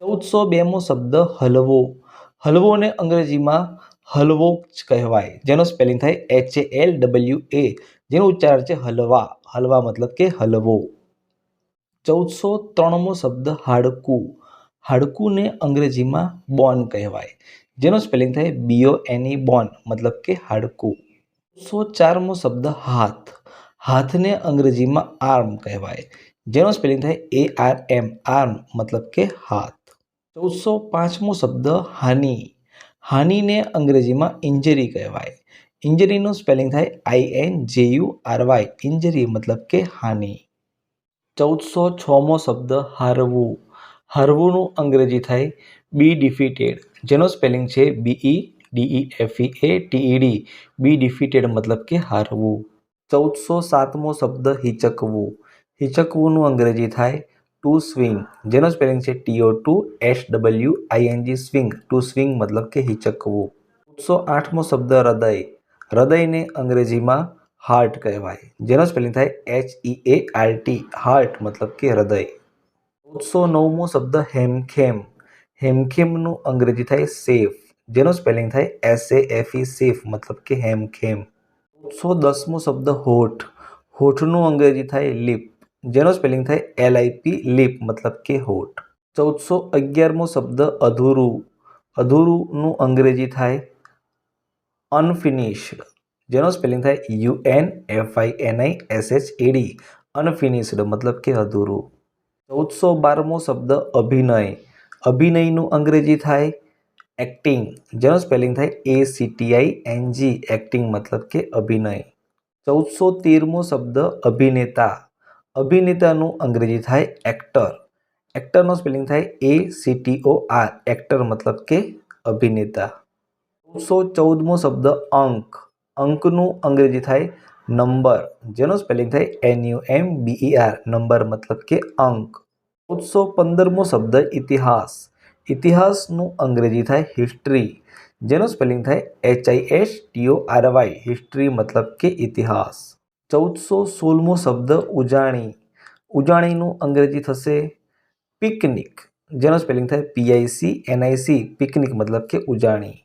1402મો શબ્દ હલવો. હલવોને અંગ્રેજીમાં હલવો જ કહેવાય, જેનો સ્પેલિંગ થાય HALWA, જેનો ઉચ્ચાર છે હલવા. હલવા મતલબ કે હલવો. 1403મો શબ્દ હાડકું. હાડકુંને અંગ્રેજીમાં બોન કહેવાય, જેનો સ્પેલિંગ થાય BONE, બોન મતલબ કે હાડકું. 1404મો શબ્દ હાથ. હાથને અંગ્રેજીમાં આર્મ કહેવાય, જેનો સ્પેલિંગ થાય ARM, આર્મ મતલબ કે હાથ. 1405મો શબ્દ હાનિ. હાનિને અંગ્રેજીમાં ઇન્જરી કહેવાય. ઇન્જરીનું સ્પેલિંગ થાય INJURY, ઇન્જરી મતલબ કે હાનિ. 1406મો શબ્દ હારવું. હારવુંનું અંગ્રેજી થાય બી ડિફીટેડ, જેનો સ્પેલિંગ છે BEDEFEATED, બી ડિફીટેડ મતલબ કે હારવું. 1407મો શબ્દ હિચકવું. હિચકવુંનું અંગ્રેજી થાય ટુ સ્વિંગ, જેનો સ્પેલિંગ છે TOTOSWING, સ્વિંગ. ટુ સ્વિંગ મતલબ કે હિચકવું. 1408મો શબ્દ હૃદય. હૃદયને અંગ્રેજીમાં હાર્ટ કહેવાય, જેનો સ્પેલિંગ થાય HEART, હાર્ટ મતલબ કે હૃદય. 1409મો શબ્દ હેમખેમ. હેમખેમનું અંગ્રેજી થાય સેફ, જેનો સ્પેલિંગ થાય SAFE, સેફ મતલબ કે હેમખેમ. 1410મો શબ્દ હોઠ. હોઠનું અંગ્રેજી થાય લિપ, જેનો સ્પેલિંગ થાય LIP, લિપ મતલબ કે હોઠ. 1411મો શબ્દ અધૂરું. અધૂરુંનું અંગ્રેજી થાય અનફિનિશ્ડ, જેનો સ્પેલિંગ થાય UNFINISHED, અનફિનિશ્ડ મતલબ કે અધૂરું. 1412મો શબ્દ અભિનય. અભિનયનું અંગ્રેજી થાય એક્ટિંગ, જેનો સ્પેલિંગ થાય ACTING, એક્ટિંગ મતલબ કે અભિનય. 1413મો શબ્દ અભિનેતા. અભિનેતાનું અંગ્રેજી થાય એક્ટર. એક્ટરનો સ્પેલિંગ થાય ACTOR, એક્ટર મતલબ કે અભિનેતા. 1414મો શબ્દ અંક. અંકનું અંગ્રેજી થાય નંબર, જેનો સ્પેલિંગ થાય NUMBER, નંબર મતલબ કે અંક. 1415મો શબ્દ ઇતિહાસ. ઇતિહાસનું અંગ્રેજી થાય હિસ્ટ્રી, જેનો સ્પેલિંગ થાય HISTORY, હિસ્ટ્રી મતલબ કે ઇતિહાસ. 1416મો શબ્દ ઉજાણી. ઉજાણીનું અંગ્રેજી થશે પિકનિક, જેનો સ્પેલિંગ થાય PICNIC, પિકનિક મતલબ કે ઉજાણી.